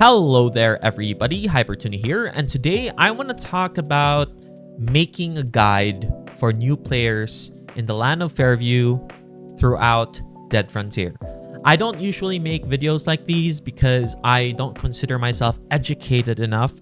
Hello there everybody, Hypertuni here, and today I want to talk about making a guide for new players in the land of Fairview throughout Dead Frontier. I don't usually make videos like these because I don't consider myself educated enough.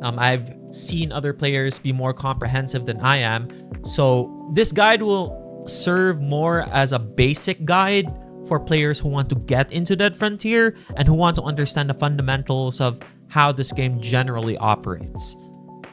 I've seen other players be more comprehensive than I am, so this guide will serve more as a basic guide for players who want to get into Dead Frontier and who want to understand the fundamentals of how this game generally operates.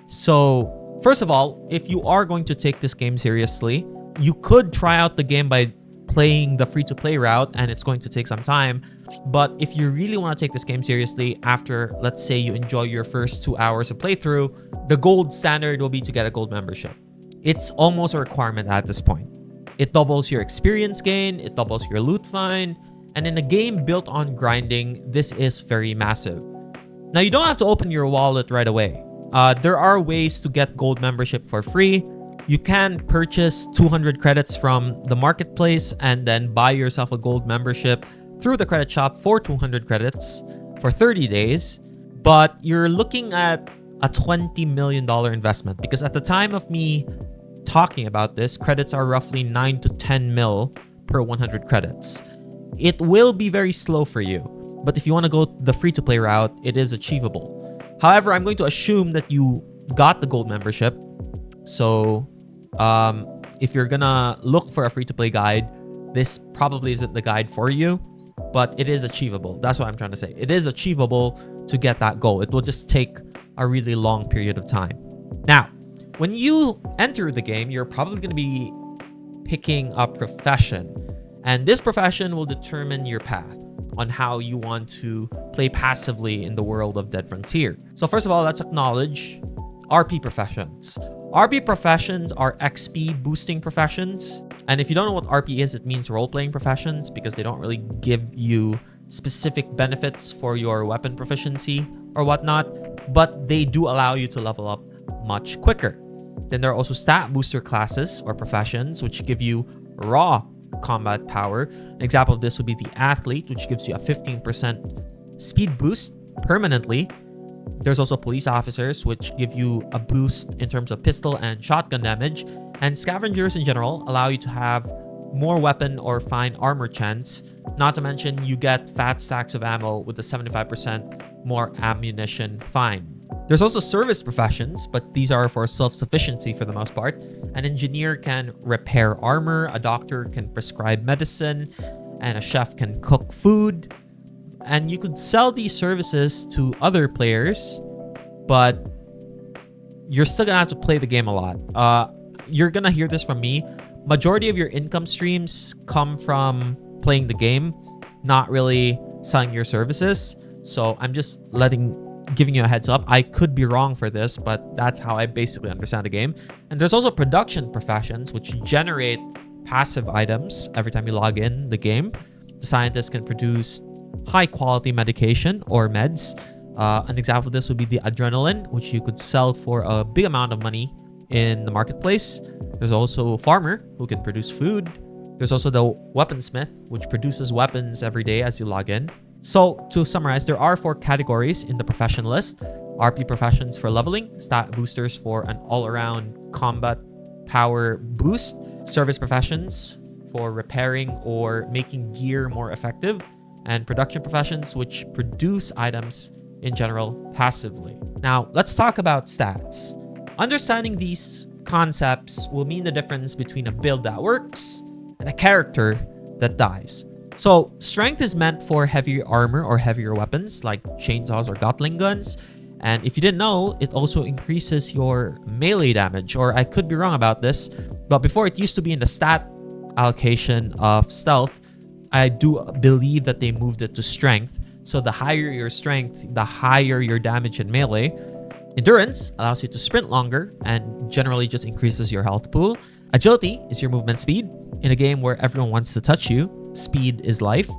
So, first of all, if you are going to take this game seriously, you could try out the game by playing the free-to-play route, and it's going to take some time. But if you really want to take this game seriously, after, let's say, you enjoy your first 2 hours of playthrough, the gold standard will be to get a gold membership. It's almost a requirement at this point. It doubles your experience gain, it doubles your loot find, and in a game built on grinding, this is very massive. Now, you don't have to open your wallet right away. There are ways to get gold membership for free. You can purchase 200 credits from the marketplace and then buy yourself a gold membership through the credit shop for 200 credits for 30 days. But you're looking at a $20 million investment because at the time of me talking about this, credits are roughly 9 to 10 mil per 100 credits. It will be very slow for you, but if you want to go the free-to-play route, it is achievable. However, I'm going to assume that you got the gold membership. So if you're gonna look for a free-to-play guide, this probably isn't the guide for you, but it is achievable. That's what I'm trying to say. It is achievable to get that goal. It will just take a really long period of time. Now, when you enter the game, you're probably going to be picking a profession, and this profession will determine your path on how you want to play passively in the world of Dead Frontier. So first of all, let's acknowledge RP professions. RP professions are XP boosting professions, and if you don't know what RP is, it means role-playing professions because they don't really give you specific benefits for your weapon proficiency or whatnot, but they do allow you to level up much quicker. Then there are also stat booster classes or professions which give you raw combat power. An example of this would be the athlete, which gives you a 15% speed boost permanently. There's also police officers, which give you a boost in terms of pistol and shotgun damage. And scavengers in general allow you to have more weapon or fine armor chance. Not to mention, you get fat stacks of ammo with a 75% more ammunition fine. There's also service professions, but these are for self-sufficiency for the most part. An engineer can repair armor, a doctor can prescribe medicine, and a chef can cook food. And you could sell these services to other players, but you're still gonna have to play the game a lot. You're gonna hear this from me. Majority of your income streams come from playing the game, not really selling your services. So I'm just giving you a heads up. I could be wrong for this, but that's how I basically understand the game. And there's also production professions which generate passive items every time you log in the game. The scientist can produce high quality medication or meds. An example of this would be the adrenaline, which you could sell for a big amount of money in the marketplace. There's also a farmer who can produce food. There's also the weaponsmith, which produces weapons every day as you log in. So to summarize, there are 4 categories in the profession list. RP professions for leveling, stat boosters for an all-around combat power boost, service professions for repairing or making gear more effective, and production professions which produce items in general passively. Now, let's talk about stats. Understanding these concepts will mean the difference between a build that works and a character that dies. So, strength is meant for heavier armor or heavier weapons like chainsaws or Gatling guns. And if you didn't know, it also increases your melee damage, or I could be wrong about this, but before it used to be in the stat allocation of stealth, I do believe that they moved it to strength. So the higher your strength, the higher your damage in melee. Endurance allows you to sprint longer and generally just increases your health pool. Agility is your movement speed. In a game where everyone wants to touch you, speed is life.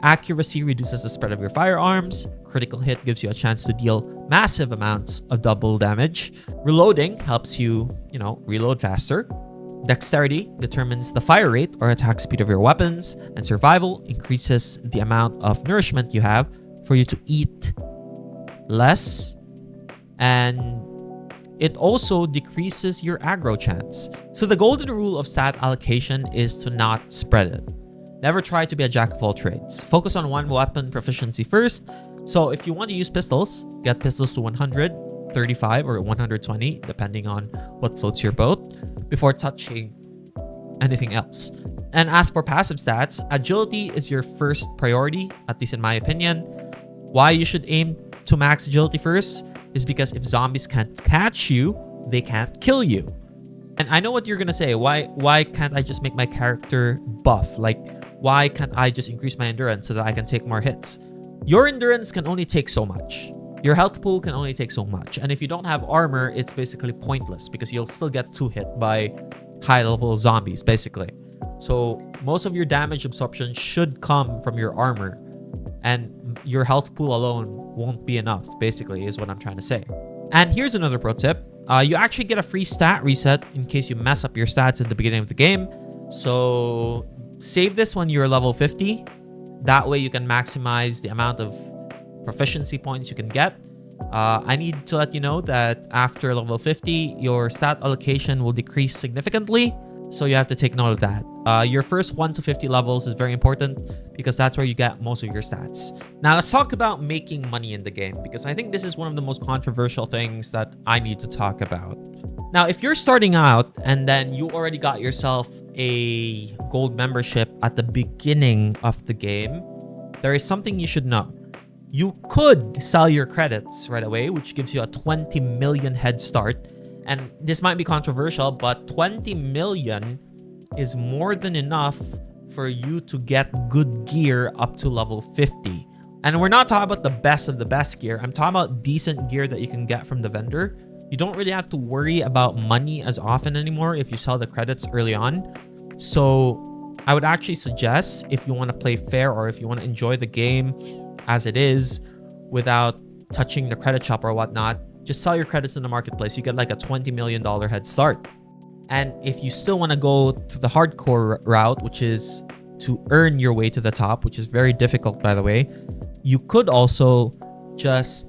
Accuracy reduces the spread of your firearms. Critical hit gives you a chance to deal massive amounts of double damage. Reloading helps you, reload faster. Dexterity determines the fire rate or attack speed of your weapons, and survival increases the amount of nourishment you have for you to eat less, and it also decreases your aggro chance. So the golden rule of stat allocation is to not spread it. Never try to be a jack of all trades. Focus on one weapon proficiency first. So if you want to use pistols, get pistols to 135 or 120, depending on what floats your boat, before touching anything else. And as for passive stats, agility is your first priority, at least in my opinion. Why you should aim to max agility first is because if zombies can't catch you, they can't kill you. And I know what you're gonna say. Why can't I just make my character buff? Like, why can't I just increase my endurance so that I can take more hits? Your endurance can only take so much. Your health pool can only take so much. And if you don't have armor, it's basically pointless because you'll still get 2-hit by high-level zombies, basically. So most of your damage absorption should come from your armor. And your health pool alone won't be enough, basically, is what I'm trying to say. And here's another pro tip. You actually get a free stat reset in case you mess up your stats at the beginning of the game. So save this when you're level 50. That way you can maximize the amount of proficiency points you can get. I need to let you know that after level 50, your stat allocation will decrease significantly. So you have to take note of that. Your first 1 to 50 levels is very important because that's where you get most of your stats. Now let's talk about making money in the game, because I think this is one of the most controversial things that I need to talk about. Now, if you're starting out and then you already got yourself a gold membership at the beginning of the game, there is something you should know. You could sell your credits right away, which gives you a 20 million head start. And this might be controversial, but 20 million is more than enough for you to get good gear up to level 50. And we're not talking about the best of the best gear. I'm talking about decent gear that you can get from the vendor. You don't really have to worry about money as often anymore if you sell the credits early on. So I would actually suggest, if you want to play fair or if you want to enjoy the game as it is without touching the credit shop or whatnot, just sell your credits in the marketplace. You get like a $20 million head start. And if you still want to go to the hardcore route, which is to earn your way to the top, which is very difficult, by the way, you could also just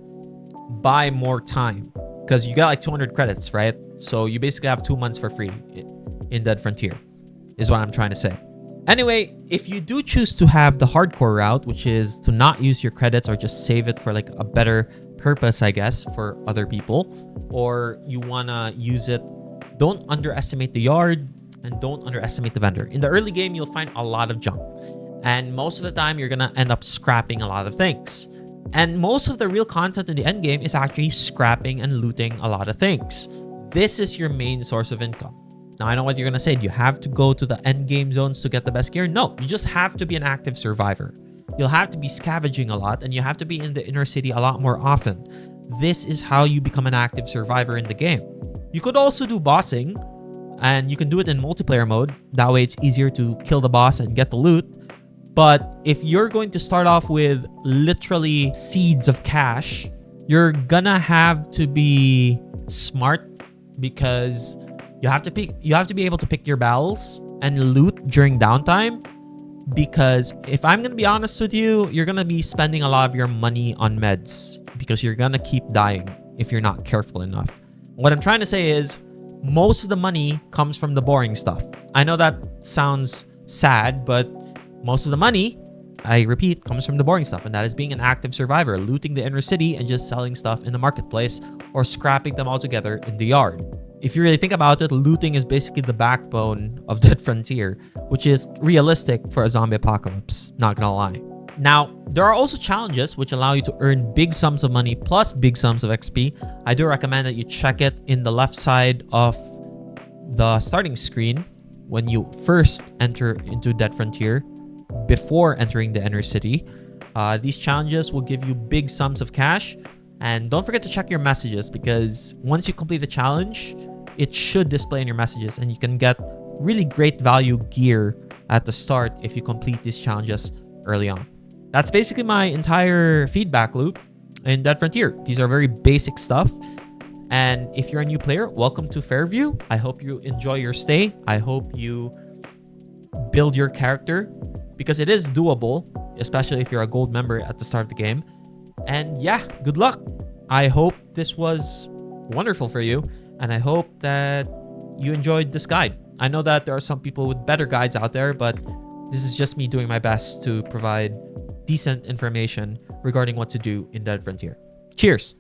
buy more time because you got like 200 credits, right? So you basically have 2 months for free in Dead Frontier, is what I'm trying to say. Anyway, if you do choose to have the hardcore route, which is to not use your credits or just save it for like a better purpose, I guess, for other people, or you want to use it, don't underestimate the yard and don't underestimate the vendor. In the early game, you'll find a lot of junk, and most of the time you're gonna end up scrapping a lot of things. And most of the real content in the end game is actually scrapping and looting a lot of things. This is your main source of income. Now, I know what you're gonna say. Do you have to go to the end game zones to get the best gear? No, you just have to be an active survivor. You'll have to be scavenging a lot, and you have to be in the inner city a lot more often. This is how you become an active survivor in the game. You could also do bossing, and you can do it in multiplayer mode. That way it's easier to kill the boss and get the loot. But if you're going to start off with literally seeds of cash, you're gonna have to be smart, because you have to be able to pick your battles and loot during downtime. Because if I'm gonna be honest with you, you're gonna be spending a lot of your money on meds because you're gonna keep dying if you're not careful enough. What I'm trying to say is most of the money comes from the boring stuff. I know that sounds sad, but most of the money, I repeat, comes from the boring stuff, and that is being an active survivor, looting the inner city and just selling stuff in the marketplace or scrapping them all together in the yard. If you really think about it, looting is basically the backbone of Dead Frontier, which is realistic for a zombie apocalypse, not gonna lie. Now, there are also challenges which allow you to earn big sums of money plus big sums of XP. I do recommend that you check it in the left side of the starting screen when you first enter into Dead Frontier before entering the inner city. These challenges will give you big sums of cash. And don't forget to check your messages, because once you complete a challenge, it should display in your messages, and you can get really great value gear at the start if you complete these challenges early on. That's basically my entire feedback loop in Dead Frontier. These are very basic stuff. And if you're a new player, welcome to Fairview. I hope you enjoy your stay. I hope you build your character, because it is doable, especially if you're a gold member at the start of the game. And yeah, good luck. I hope this was wonderful for you, and I hope that you enjoyed this guide. I know that there are some people with better guides out there, but this is just me doing my best to provide decent information regarding what to do in Dead Frontier. Cheers!